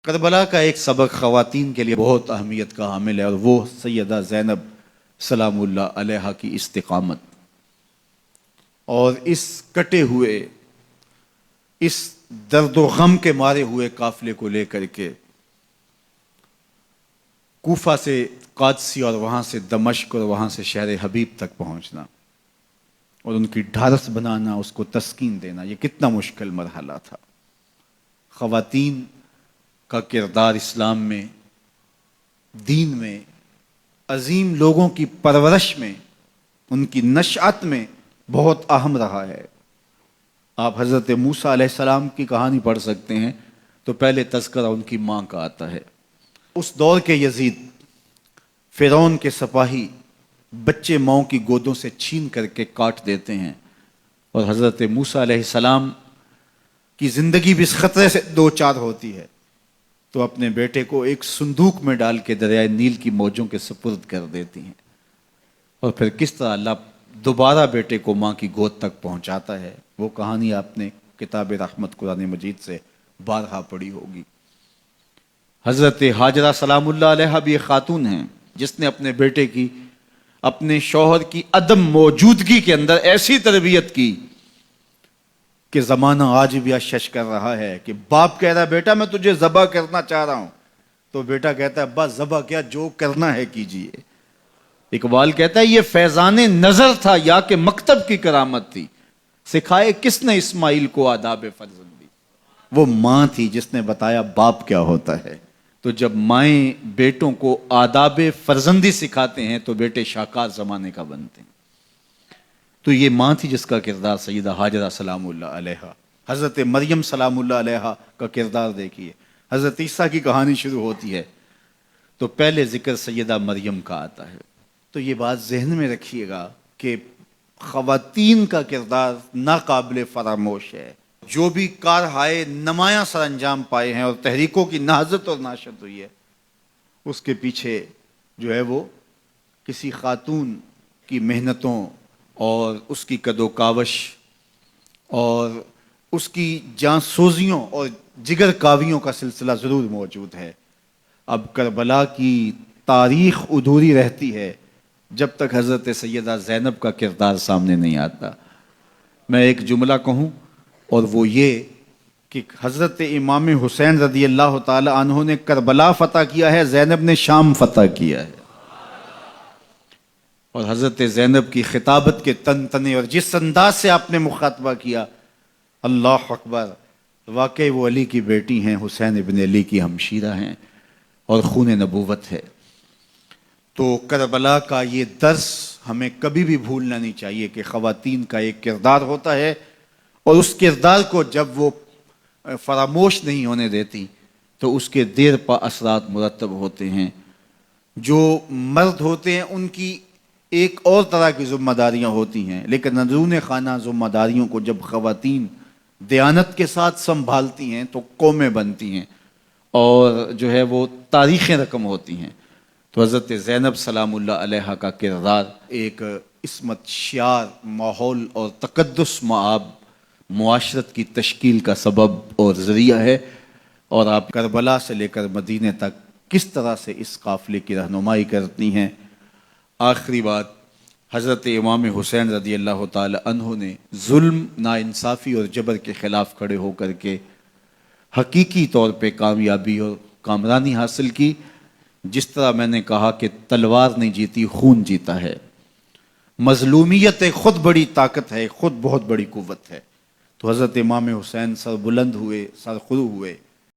کربلا کا ایک سبق خواتین کے لیے بہت اہمیت کا حامل ہے، اور وہ سیدہ زینب سلام اللہ علیہا کی استقامت اور اس کٹے ہوئے، اس درد و غم کے مارے ہوئے قافلے کو لے کر کے کوفہ سے قادسی اور وہاں سے دمشق اور وہاں سے شہر حبیب تک پہنچنا اور ان کی ڈھارس بنانا، اس کو تسکین دینا، یہ کتنا مشکل مرحلہ تھا۔ خواتین کا کردار اسلام میں، دین میں، عظیم لوگوں کی پرورش میں، ان کی نشأت میں بہت اہم رہا ہے۔ آپ حضرت موسیٰ علیہ السلام کی کہانی پڑھ سکتے ہیں تو پہلے تذکرہ ان کی ماں کا آتا ہے۔ اس دور کے یزید، فرعون کے سپاہی بچے ماؤں کی گودوں سے چھین کر کے کاٹ دیتے ہیں، اور حضرت موسیٰ علیہ السلام کی زندگی بھی اس خطرے سے دو چار ہوتی ہے تو اپنے بیٹے کو ایک صندوق میں ڈال کے دریائے نیل کی موجوں کے سپرد کر دیتی ہیں، اور پھر کس طرح اللہ دوبارہ بیٹے کو ماں کی گود تک پہنچاتا ہے، وہ کہانی آپ نے کتاب رحمت قرآن مجید سے بارہا پڑھی ہوگی۔ حضرت ہاجرہ سلام اللہ علیہا بھی ایک خاتون ہیں جس نے اپنے بیٹے کی، اپنے شوہر کی عدم موجودگی کے اندر ایسی تربیت کی کہ زمانہ آج بھی اشش کر رہا ہے کہ باپ کہہ رہا ہے بیٹا میں تجھے ذبح کرنا چاہ رہا ہوں، تو بیٹا کہتا ہے ابا ذبح کیا، جو کرنا ہے کیجئے۔ اقبال کہتا ہے یہ فیضان نظر تھا یا کہ مکتب کی کرامت تھی، سکھائے کس نے اسماعیل کو آداب فرزندی۔ وہ ماں تھی جس نے بتایا باپ کیا ہوتا ہے۔ تو جب مائیں بیٹوں کو آداب فرزندی سکھاتے ہیں تو بیٹے شاہکار زمانے کا بنتے ہیں۔ تو یہ ماں تھی جس کا کردار سیدہ ہاجرہ سلام اللہ علیہا۔ حضرت مریم سلام اللہ علیہا کا کردار دیکھیے، حضرت عیسیٰ کی کہانی شروع ہوتی ہے تو پہلے ذکر سیدہ مریم کا آتا ہے۔ تو یہ بات ذہن میں رکھیے گا کہ خواتین کا کردار ناقابل فراموش ہے۔ جو بھی کارہائے نمایاں سر انجام پائے ہیں اور تحریکوں کی نہضت اور ناشت ہوئی ہے، اس کے پیچھے جو ہے وہ کسی خاتون کی محنتوں اور اس کی کد و کاوش اور اس کی جانسوزیوں اور جگر کاویوں کا سلسلہ ضرور موجود ہے۔ اب کربلا کی تاریخ ادھوری رہتی ہے جب تک حضرت سیدہ زینب کا کردار سامنے نہیں آتا۔ میں ایک جملہ کہوں اور وہ یہ کہ حضرت امام حسین رضی اللہ تعالی عنہ نے کربلا فتح کیا ہے، زینب نے شام فتح کیا ہے۔ اور حضرت زینب کی خطابت کے تن تنے اور جس انداز سے آپ نے مخاطبہ کیا، اللہ اکبر، واقعی وہ علی کی بیٹی ہیں، حسین ابن علی کی ہمشیرہ ہیں اور خون نبوت ہے۔ تو کربلا کا یہ درس ہمیں کبھی بھی بھولنا نہیں چاہیے کہ خواتین کا ایک کردار ہوتا ہے، اور اس کردار کو جب وہ فراموش نہیں ہونے دیتی تو اس کے دیر پا اثرات مرتب ہوتے ہیں۔ جو مرد ہوتے ہیں ان کی ایک اور طرح کی ذمہ داریاں ہوتی ہیں، لیکن اندرون خانہ ذمہ داریوں کو جب خواتین دیانت کے ساتھ سنبھالتی ہیں تو قومیں بنتی ہیں اور جو ہے وہ تاریخیں رقم ہوتی ہیں۔ تو حضرت زینب سلام اللہ علیہا کا کردار ایک عصمت شعار، ماحول اور تقدس مآب معاشرت کی تشکیل کا سبب اور ذریعہ ہے، اور آپ کربلا سے لے کر مدینے تک کس طرح سے اس قافلے کی رہنمائی کرتی ہیں۔ آخری بات، حضرت امام حسین رضی اللہ تعالی عنہ نے ظلم، ناانصافی اور جبر کے خلاف کھڑے ہو کر کے حقیقی طور پہ کامیابی اور کامرانی حاصل کی۔ جس طرح میں نے کہا کہ تلوار نہیں جیتی، خون جیتا ہے۔ مظلومیت خود بڑی طاقت ہے، خود بہت بڑی قوت ہے۔ تو حضرت امام حسین سر بلند ہوئے، سر خرو ہوئے،